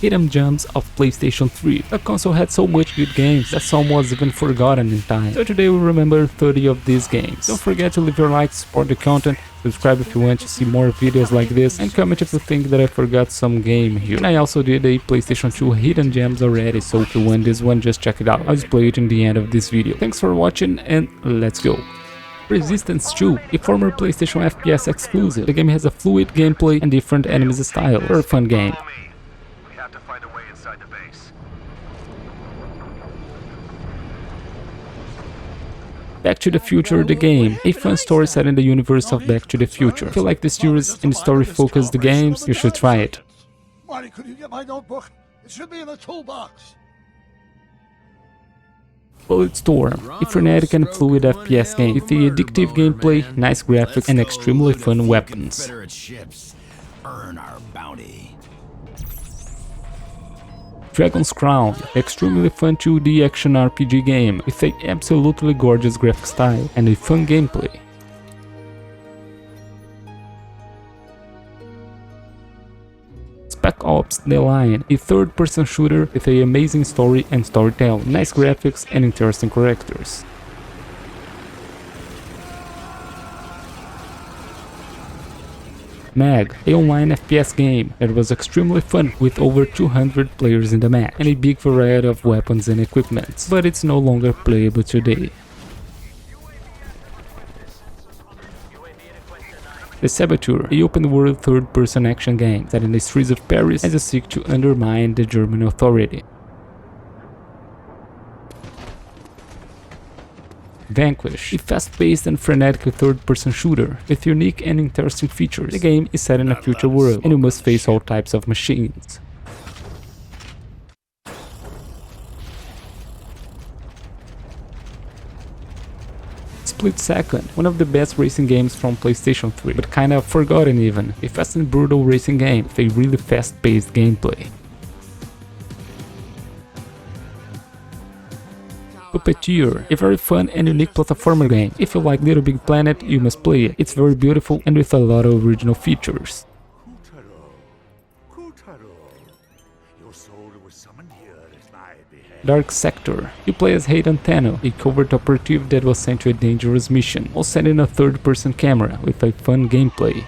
Hidden gems of PlayStation 3. The console had so much good games that some was even forgotten in time. So today we remember 30 of these games. Don't forget to leave your like, support the content, subscribe if you want to see more videos like this, and comment if you think that I forgot some game here. And I also did a PlayStation 2 hidden gems already, so if you want this one, just check it out. I'll display it in the end of this video. Thanks for watching and let's go. Resistance 2, a former PlayStation FPS exclusive. The game has a fluid gameplay and different enemies style for a fun game. Back to the Future, the game, a fun story set in the universe of Back to the Future. If you like the series and story-focused games, you should try it. Marty, could you get my notebook? It should be in the toolbox. Bulletstorm, a frenetic and fluid FPS game with the addictive gameplay, nice graphics, and extremely fun weapons. Earn our bounty. Dragon's Crown, extremely fun 2D action RPG game with a absolutely gorgeous graphic style and a fun gameplay. Spec Ops, The Line, a third-person shooter with an amazing story and storytelling, nice graphics and interesting characters. Mag, a online FPS game that was extremely fun with over 200 players in the match and a big variety of weapons and equipments, but it's no longer playable today. The Saboteur, a open-world third-person action game set in the streets of Paris as you seek to undermine the German authority. Vanquish, a fast-paced and frenetic third-person shooter with unique and interesting features. The game is set in a future world and you must face all types of machines. Split Second, one of the best racing games from PlayStation 3, but kinda forgotten even. A fast and brutal racing game with a really fast-paced gameplay. Puppeteer, a very fun and unique platformer game. If you like Little Big Planet, you must play it. It's very beautiful and with a lot of original features. Dark Sector. You play as Athena, a covert operative that was sent to a dangerous mission, all set in a third-person camera with a fun gameplay.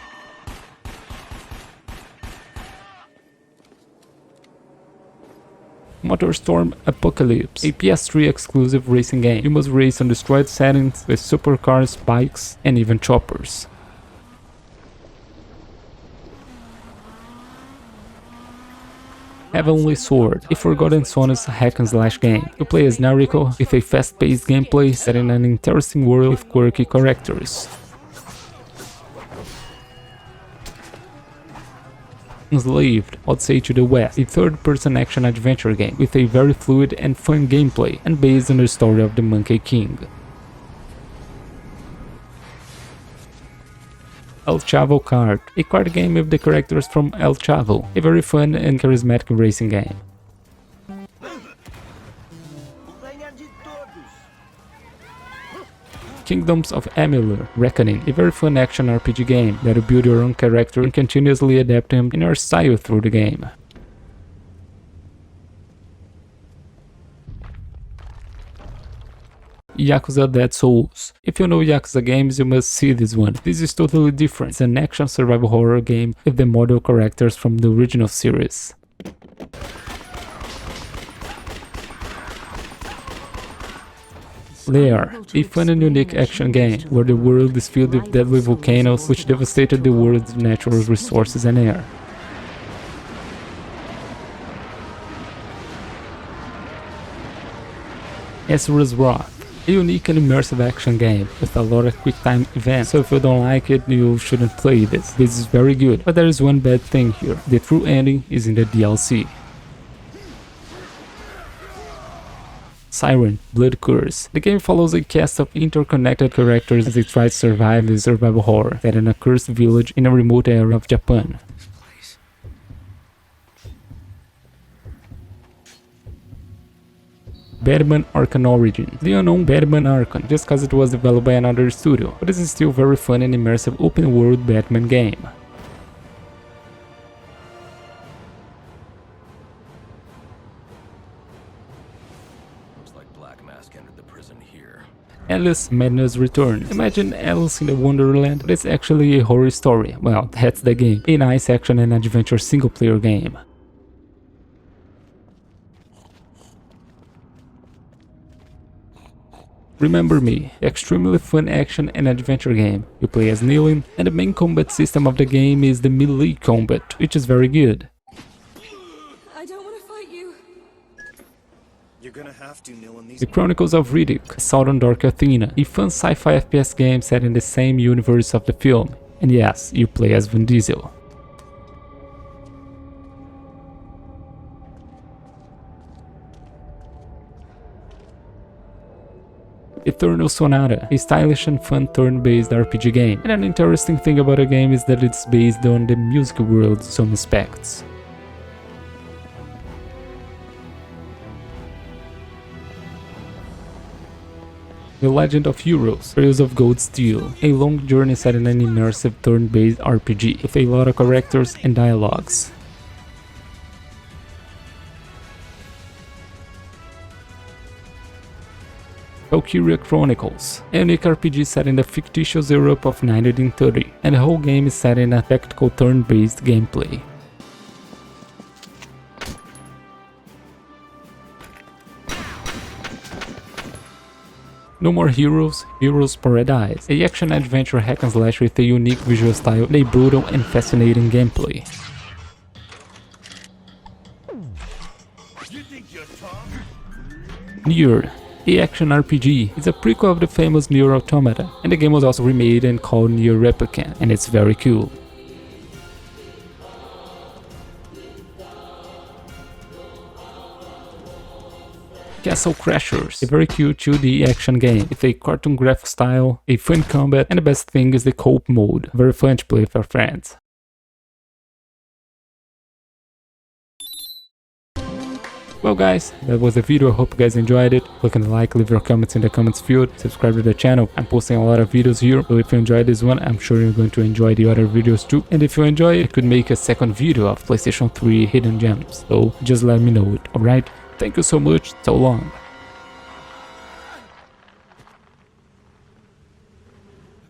Motorstorm Apocalypse, a PS3 exclusive racing game. You must race on destroyed settings with supercars, bikes, and even choppers. Heavenly Sword, a Forgotten Son's hack-and-slash game. You play as Nariko with a fast-paced gameplay set in an interesting world with quirky characters. Enslaved, Odyssey to the West, a third-person action-adventure game with a very fluid and fun gameplay and based on the story of the Monkey King. Chavo Kart, a kart game with the characters from El Chavo, a very fun and charismatic racing game. Kingdoms of Amalur, Reckoning, a very fun action RPG game that you build your own character and continuously adapt him in your style through the game. Yakuza Dead Souls. If you know Yakuza games, you must see this one. This is totally different. It's an action survival horror game with the model characters from the original series. Lair, a fun and unique action game where the world is filled with deadly volcanoes which devastated the world's natural resources and air. Asura's Wrath, a unique and immersive action game with a lot of quick time events, so if you don't like it, you shouldn't play this. This is very good, but there is one bad thing here. The true ending is in the DLC. Siren, Blood Curse. The game follows a cast of interconnected characters as they try to survive the survival horror set in a cursed village in a remote area of Japan. Batman Arkhan Origins. The unknown Batman Arkhan, just cause it was developed by another studio, but it is still very fun and immersive open world Batman game. Looks like Black Mask entered the prison here. Alice Madness returns. Imagine Alice in the Wonderland, but it's actually a horror story. Well, that's the game. A nice action and adventure single-player game. Remember Me, extremely fun action and adventure game. You play as Neilin, and the main combat system of the game is the melee combat, which is very good. I don't want to fight you. You're gonna have to, Neil, in these. The Chronicles of Riddick, Assault on Dark Athena, a fun sci-fi FPS game set in the same universe of the film. And yes, you play as Vin Diesel. Eternal Sonata, a stylish and fun turn-based RPG game, and an interesting thing about the game is that it's based on the music world in some aspects. The Legend of Heroes, Trails of Gold Steel, a long journey set in an immersive turn-based RPG with a lot of characters and dialogues. Valkyria Chronicles, a unique RPG set in the fictitious Europe of 1930, and the whole game is set in a tactical turn-based gameplay. No More Heroes, Heroes Paradise, a action-adventure hack-and-slash with a unique visual style and a brutal and fascinating gameplay. Nier, a action RPG, is a prequel of the famous Nier Automata, and the game was also remade and called Nier Replicant, and it's very cool. Castle Crashers, a very cute 2D action game with a cartoon graphic style, a fun combat, and the best thing is the co-op mode, very fun to play with your friends. Well guys, that was the video, I hope you guys enjoyed it. Click on the like, leave your comments in the comments field, subscribe to the channel. I'm posting a lot of videos here, so if you enjoyed this one, I'm sure you're going to enjoy the other videos too. And if you enjoy it, I could make a second video of PlayStation 3 hidden gems, so just let me know it, alright? Thank you so much, so long.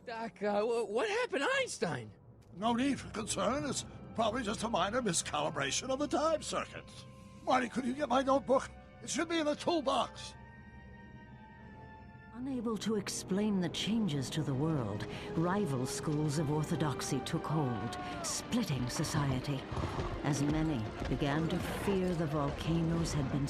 Doc, what happened to Einstein? No need for concern. It's probably just a minor miscalibration of the time circuits. Marty, could you get my notebook? It should be in the toolbox. Unable to explain the changes to the world, rival schools of orthodoxy took hold, splitting society, as many began to fear the volcanoes had been